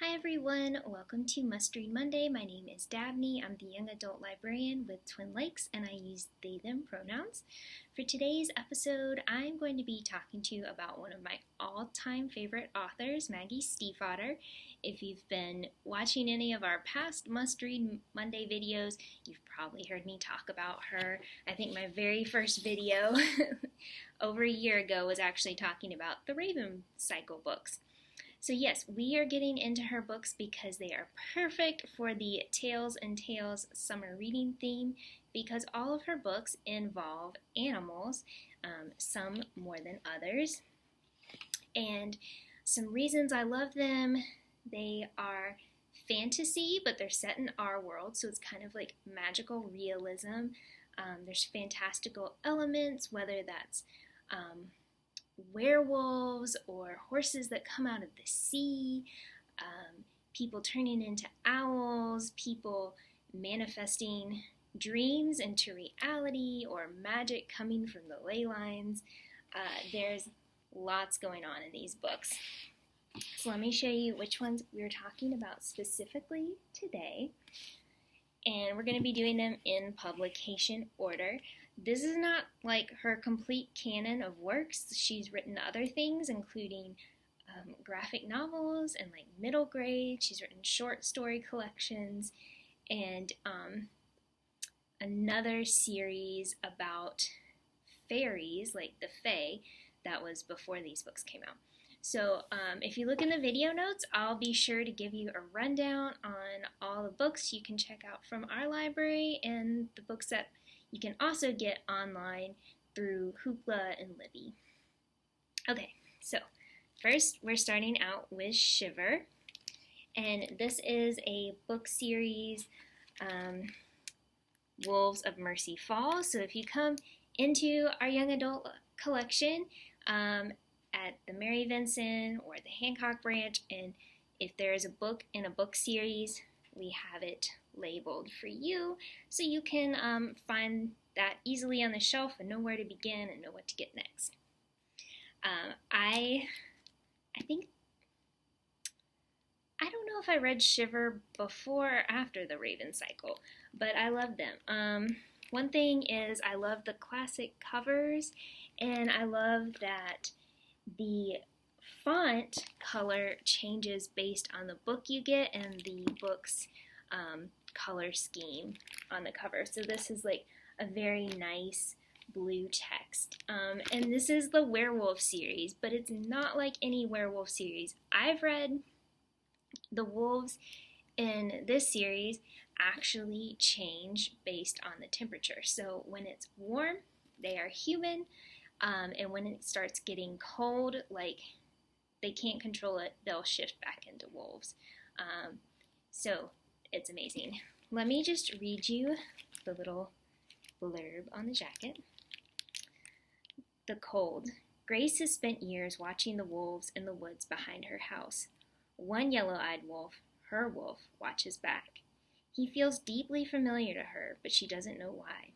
Hi everyone, welcome to Must Read Monday. My name is Dabney. I'm the young adult librarian with Twin Lakes and I use they, them pronouns. For today's episode, I'm going to be talking to you about one of my all-time favorite authors, Maggie Stiefvater. If you've been watching any of our past Must Read Monday videos, you've probably heard me talk about her. I think my very first video over a year ago was actually talking about the Raven Cycle books. So yes, we are getting into her books because they are perfect for the Tales and Tales summer reading theme because all of her books involve animals, some more than others. And some reasons I love them, they are fantasy, but they're set in our world, so it's kind of like magical realism. There's fantastical elements, whether that's werewolves or horses that come out of the sea, people turning into owls, people manifesting dreams into reality, or magic coming from the ley lines. There's lots going on in these books. So let me show you which ones we're talking about specifically today. And we're going to be doing them in publication order. This is not like her complete canon of works. She's written other things, including graphic novels and like middle grade. She's written short story collections and another series about fairies, like the Fae, that was before these books came out. So if you look in the video notes, I'll be sure to give you a rundown on all the books you can check out from our library and the books that you can also get online through Hoopla and Libby. Okay, so first we're starting out with Shiver, and this is a book series, Wolves of Mercy Falls. So if you come into our young adult collection at the Mary Vinson or the Hancock branch, and if there is a book in a book series, we have it labeled for you so you can find that easily on the shelf and know where to begin and know what to get next. I don't know if I read Shiver before or after the Raven Cycle, but I love them. One thing is I love the classic covers, and I love that the font color changes based on the book you get and the book's color scheme on the cover. So this is like a very nice blue text. And this is the werewolf series, but it's not like any werewolf series. I've read the wolves in this series actually change based on the temperature. So when it's warm, they are human, and when it starts getting cold, like they can't control it, they'll shift back into wolves. So it's amazing. Let me just read you the little blurb on the jacket. The cold. Grace has spent years watching the wolves in the woods behind her house. One yellow-eyed wolf, her wolf, watches back. He feels deeply familiar to her, but she doesn't know why.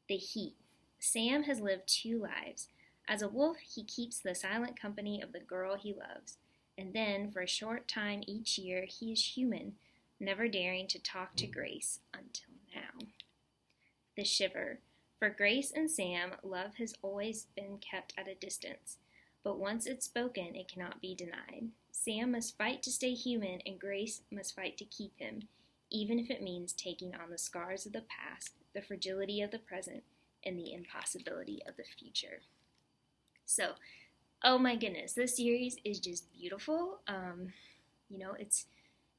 The heat. Sam has lived 2 lives. As a wolf, he keeps the silent company of the girl he loves. And then, for a short time each year, he is human, never daring to talk to Grace until now. The Shiver. For Grace and Sam, love has always been kept at a distance. But once it's spoken, it cannot be denied. Sam must fight to stay human, and Grace must fight to keep him, even if it means taking on the scars of the past, the fragility of the present, and the impossibility of the future. So, oh my goodness, this series is just beautiful.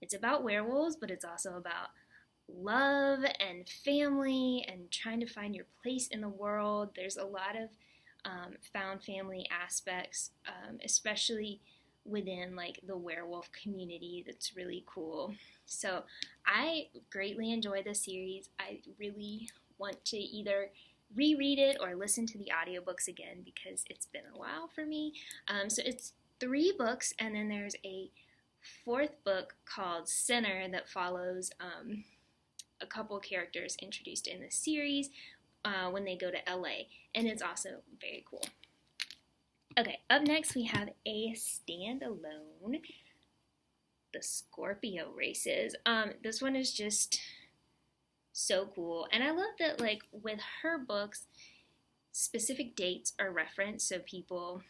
It's about werewolves, but it's also about love and family and trying to find your place in the world. There's a lot of found family aspects, especially within like the werewolf community. That's really cool. So I greatly enjoy this series. I really want to either reread it or listen to the audiobooks again because it's been a while for me. So it's 3 books, and then there's a 4th book called Sinner that follows a couple characters introduced in the series when they go to LA, and it's also very cool. Okay, up next we have a standalone the Scorpio Races. This one is just so cool. And I love that, like, with her books, specific dates are referenced, so people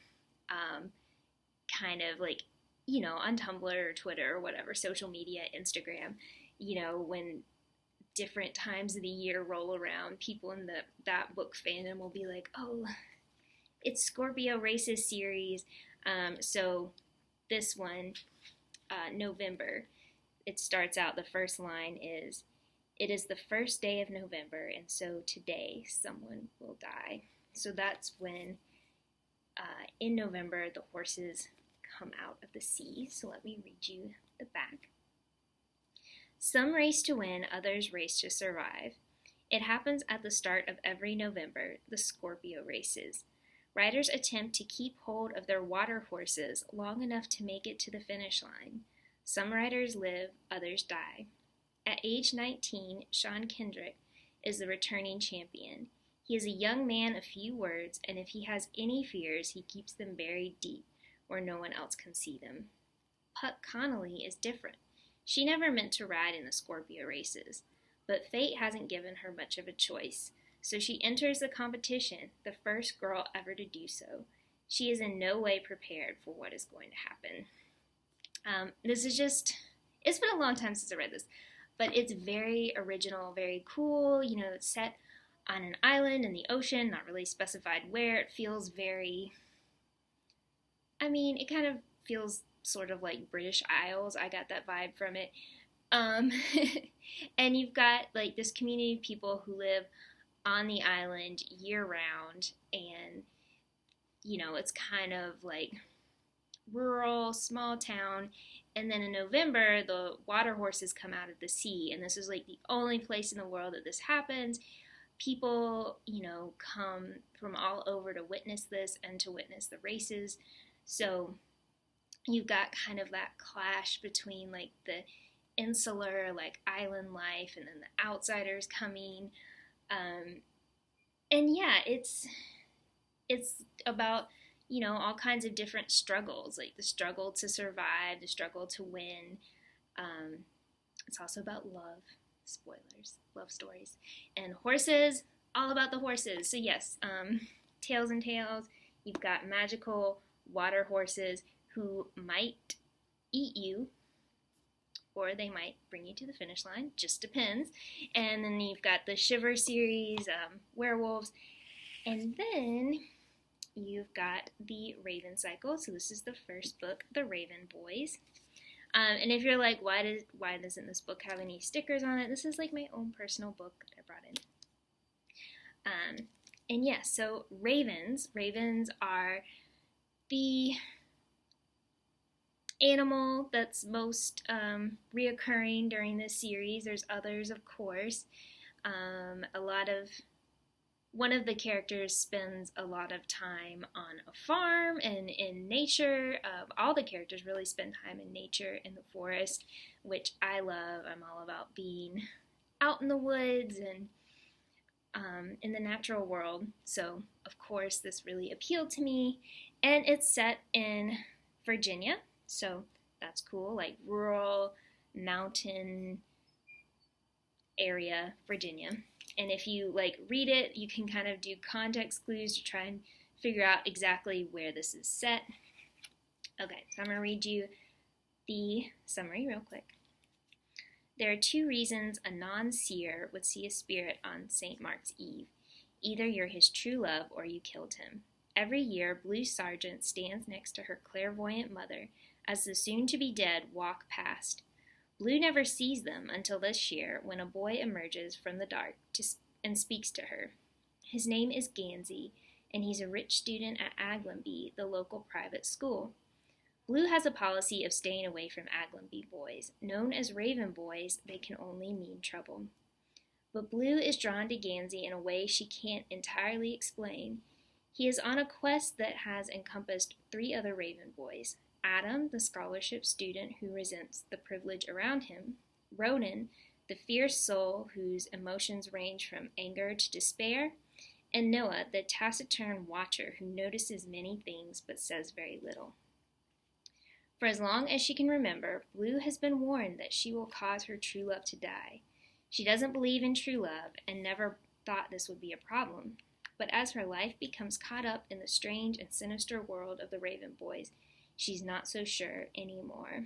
kind of like, on Tumblr or Twitter or whatever, social media, Instagram, when different times of the year roll around, people in that book fandom will be like, oh, it's Scorpio Races series. So this one, November, it starts out, the first line is, "It is the first day of November, and so today someone will die." So that's when, in November, the horses come out of the sea. So let me read you the back. "Some race to win, others race to survive. It happens at the start of every November, the Scorpio Races. Riders attempt to keep hold of their water horses long enough to make it to the finish line. Some riders live, others die. At age 19, Sean Kendrick is the returning champion. He is a young man of few words, and if he has any fears, he keeps them buried deep, where no one else can see them. Puck Connolly is different. She never meant to ride in the Scorpio Races, but fate hasn't given her much of a choice, so she enters the competition, the first girl ever to do so. She is in no way prepared for what is going to happen." This is just, it's been a long time since I read this, but it's very original, very cool. It's set on an island in the ocean, not really specified where. It feels very, it kind of feels sort of like British Isles. I got that vibe from it. And you've got like this community of people who live on the island year round, and it's kind of like rural, small town. And then in November, the water horses come out of the sea, and this is like the only place in the world that this happens. People, come from all over to witness this and to witness the races. So you've got kind of that clash between like the insular, like island life, and then the outsiders coming. And yeah, it's about, all kinds of different struggles, like the struggle to survive, the struggle to win. It's also about love. Spoilers, love stories. And horses, all about the horses. So yes, Tails and Tails, you've got magical water horses who might eat you, or they might bring you to the finish line, just depends. And then you've got the Shiver series, werewolves. And then you've got the Raven cycle. So this is the first book, The Raven Boys. And if you're like, why doesn't this book have any stickers on it? This is like my own personal book that I brought in. And yeah, so ravens are the animal that's most reoccurring during this series. There's others, of course. One of the characters spends a lot of time on a farm and in nature. All the characters really spend time in nature, in the forest, which I love. I'm all about being out in the woods and in the natural world. So, of course, this really appealed to me. And it's set in Virginia, so that's cool, like rural, mountain area, Virginia. And if you like read it, you can kind of do context clues to try and figure out exactly where this is set. Okay, so I'm going to read you the summary real quick. There are 2 reasons a non-seer would see a spirit on St. Mark's Eve. Either you're his true love or you killed him. Every year, Blue Sargent stands next to her clairvoyant mother as the soon-to-be-dead walk past. Blue never sees them until this year, when a boy emerges from the dark and speaks to her. His name is Gansey, and he's a rich student at Aglenby, the local private school. Blue has a policy of staying away from Aglenby boys. Known as Raven boys, they can only mean trouble. But Blue is drawn to Gansey in a way she can't entirely explain. He is on a quest that has encompassed 3 other Raven boys: Adam, the scholarship student who resents the privilege around him; Ronan, the fierce soul whose emotions range from anger to despair; and Noah, the taciturn watcher who notices many things but says very little. For as long as she can remember, Blue has been warned that she will cause her true love to die. She doesn't believe in true love and never thought this would be a problem. But as her life becomes caught up in the strange and sinister world of the Raven Boys, she's not so sure anymore.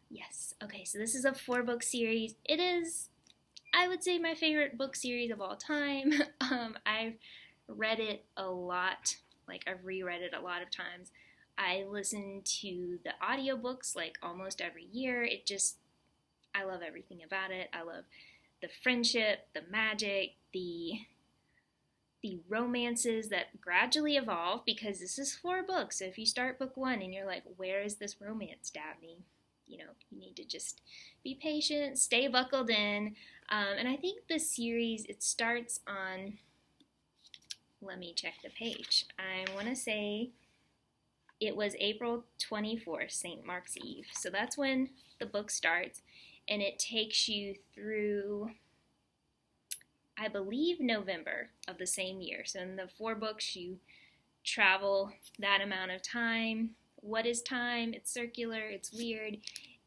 Yes, okay, so this is a 4-book series. It is, I would say, my favorite book series of all time. I've read it a lot. I've reread it a lot of times. I listen to the audiobooks almost every year. I love everything about it. I love the friendship, the magic, the romances that gradually evolve, because this is 4 books. So if you start book 1 and you're like, where is this romance, Dabney? You need to just be patient, stay buckled in. And I think the series, it starts on, let me check the page. I want to say it was April 24th, St. Mark's Eve. So that's when the book starts, and it takes you through, I believe, November of the same year. So in the 4 books, you travel that amount of time. What is time? It's circular. It's weird.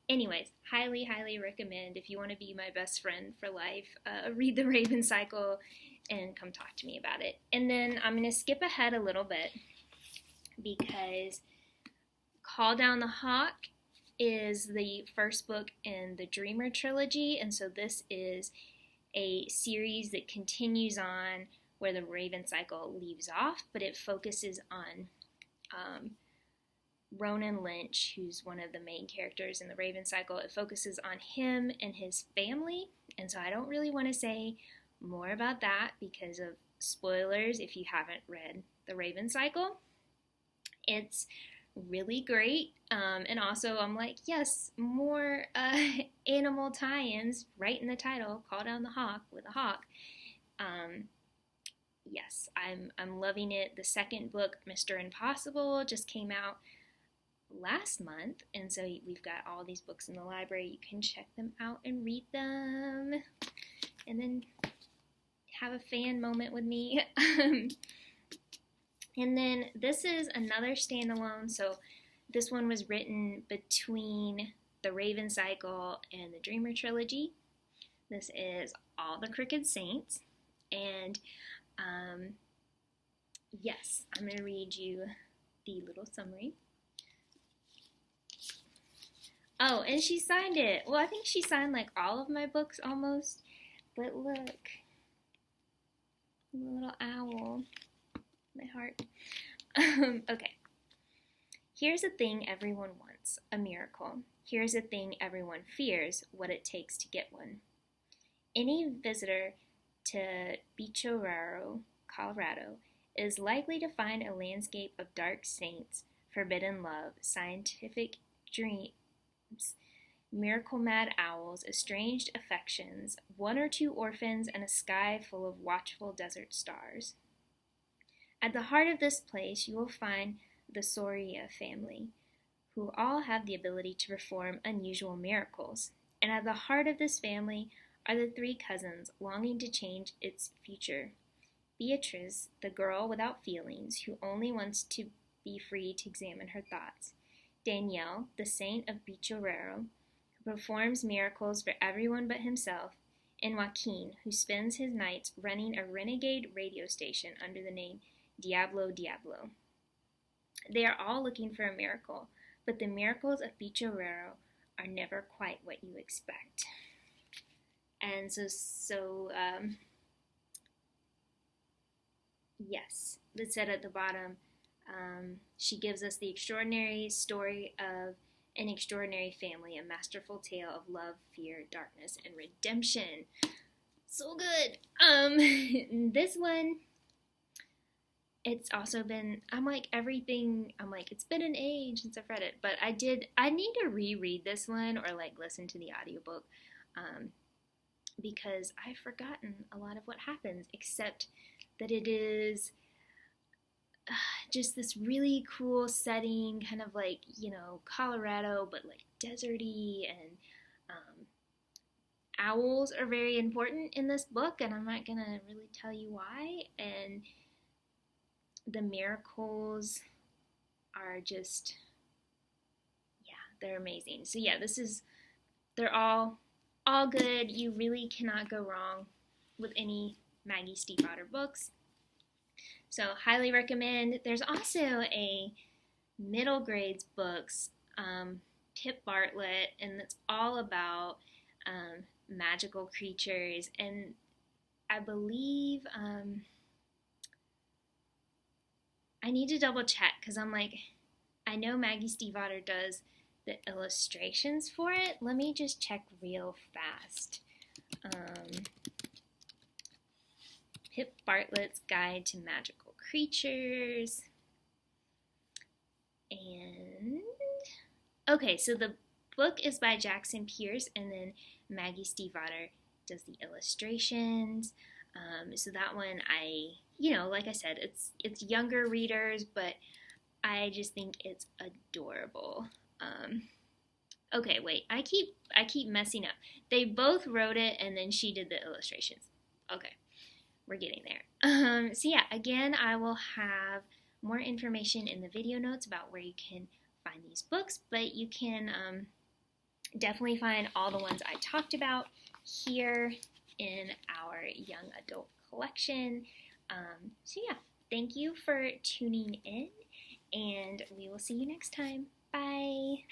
Anyways, highly, highly recommend, if you want to be my best friend for life, read The Raven Cycle and come talk to me about it. And then I'm going to skip ahead a little bit, because Call Down the Hawk is the first book in the Dreamer Trilogy, and so this is a series that continues on where the Raven Cycle leaves off, but it focuses on Ronan Lynch, who's one of the main characters in the Raven Cycle. It focuses on him and his family, and so I don't really want to say more about that because of spoilers if you haven't read the Raven Cycle. It's really great, and also I'm like, yes, more animal tie-ins right in the title. Call Down the Hawk with a hawk. Yes, I'm loving it. The second book, Mr. Impossible, just came out last month, and so we've got all these books in the library. You can check them out and read them, and then have a fan moment with me. And then this is another standalone. So this one was written between the Raven Cycle and the Dreamer Trilogy. This is All the Crooked Saints. And yes, I'm going to read you the little summary. Oh, and she signed it. Well, I think she signed all of my books almost. But look, the little owl. My heart. Okay. Here's a thing everyone wants, a miracle. Here's a thing everyone fears, what it takes to get one. Any visitor to Bichoraro, Colorado, is likely to find a landscape of dark saints, forbidden love, scientific dreams, miracle-mad owls, estranged affections, 1 or 2 orphans, and a sky full of watchful desert stars. At the heart of this place, you will find the Soria family, who all have the ability to perform unusual miracles. And at the heart of this family are the 3 cousins longing to change its future. Beatrice, the girl without feelings, who only wants to be free to examine her thoughts. Danielle, the saint of Bichoraro, who performs miracles for everyone but himself. And Joaquin, who spends his nights running a renegade radio station under the name Diablo Diablo. They are all looking for a miracle, but the miracles of Bichoraro are never quite what you expect. And yes, it said at the bottom, she gives us the extraordinary story of an extraordinary family, a masterful tale of love, fear, darkness, and redemption. So good. This one, it's also been, it's been an age since I've read it, but I need to reread this one or listen to the audiobook, because I've forgotten a lot of what happens, except that it is just this really cool setting, kind of Colorado, but deserty, and owls are very important in this book, and I'm not gonna really tell you why. And the miracles are just, yeah, they're amazing. So yeah, they're all good. You really cannot go wrong with any Maggie Stiefvater books. So highly recommend. There's also a middle grades books, Pip Bartlett, and it's all about magical creatures. And I believe I need to double check because I'm like, I know Maggie Stiefvater does the illustrations for it. Let me just check real fast. Pip Bartlett's Guide to Magical Creatures. And okay, so the book is by Jackson Pierce, and then Maggie Stiefvater does the illustrations. So that one, like I said, it's younger readers, but I just think it's adorable. Okay, wait, I keep messing up. They both wrote it, and then she did the illustrations. Okay, we're getting there. So yeah, again, I will have more information in the video notes about where you can find these books, but you can definitely find all the ones I talked about here in our young adult collection. So yeah, thank you for tuning in, and we will see you next time. Bye!